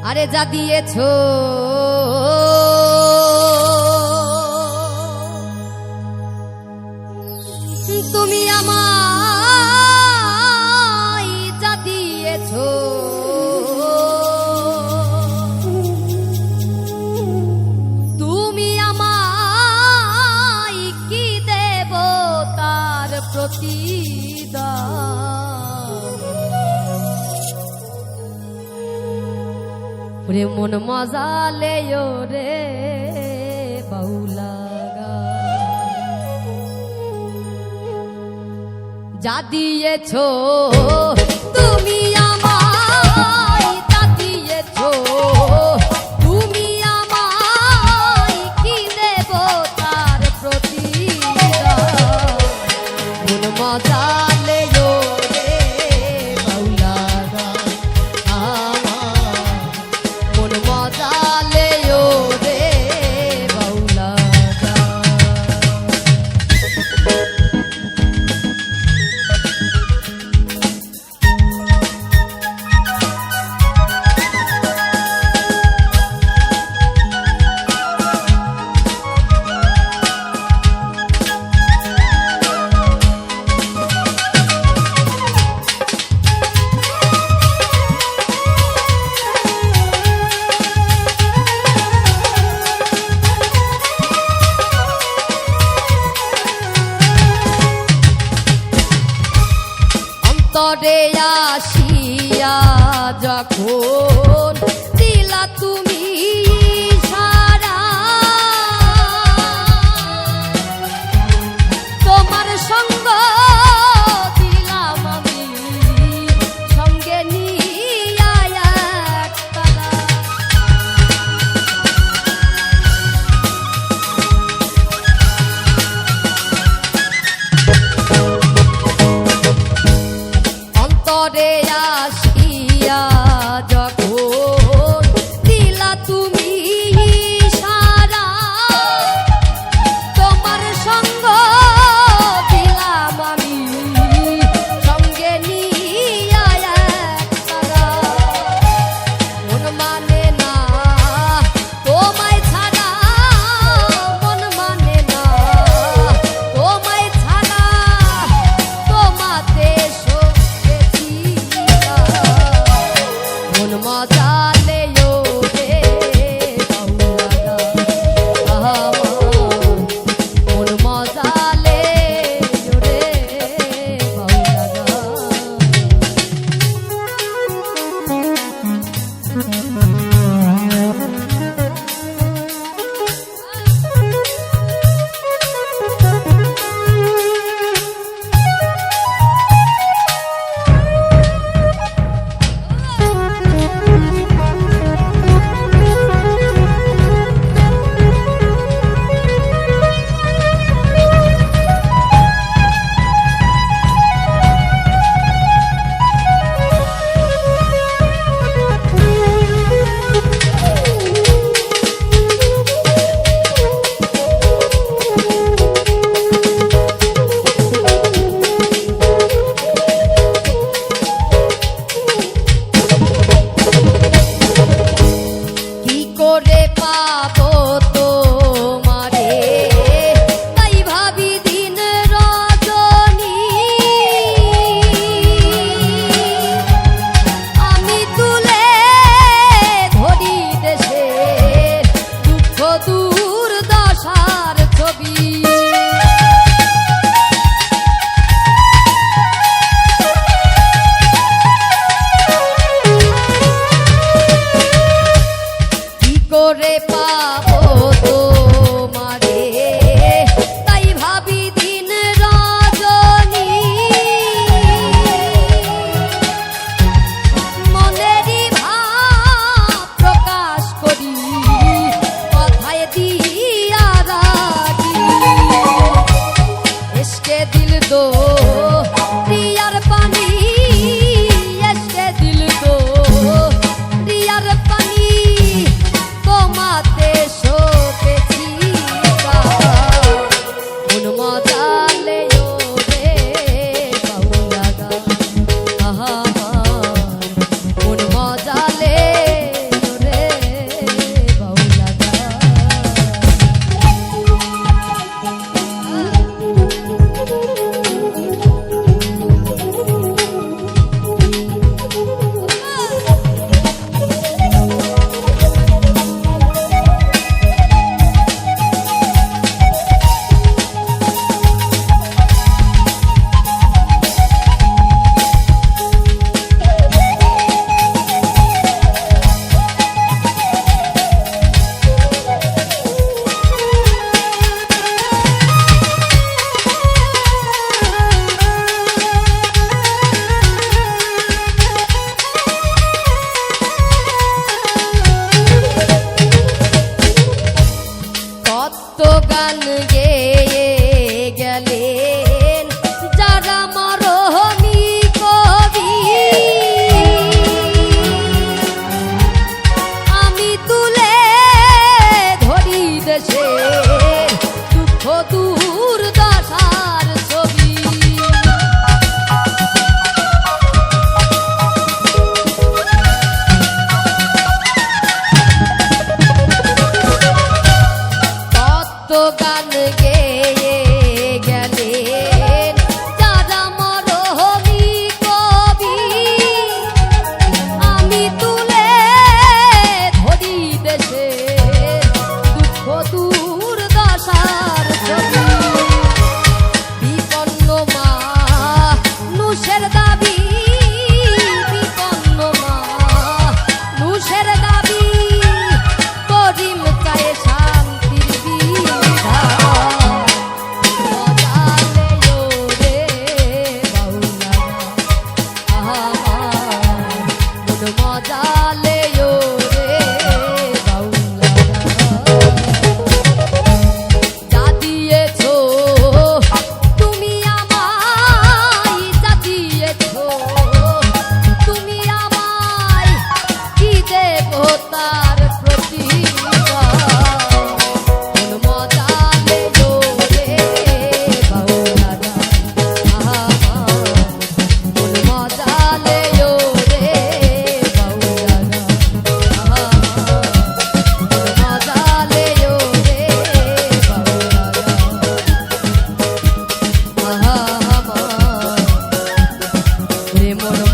আরে যা দিয়েছো তুমি আমায়, যা দিয়েছো তুমি আমায়, কি দেব তার প্রতিদান। ওরে মন মজালে রে বাউলা যা দিয়েছো তুমি আমায়, যা দিয়েছো তুমি আমায়, কি দেব তার প্রতিদান। মন মজালে রে বাউলা আমার, মন মজালে রে বাউলা। তরে আসিয়া যখন দিলা তুমি সারা, তোমার সঙ্গ দিলাম আমি সঙ্গে নিয়া একতারা। তরে আসিয়া যখন দিলা তুমি সারা, তোমার সঙ্গ দিলাম আমি সঙ্গে নিয়া একতারা। মন মানে না তোমায় ছাড়া, মন মানে না তোমায় ছাড়া, তোমাতে মন মজালে রে বাউলা আমার, মন মজালে রে বাউলা। মন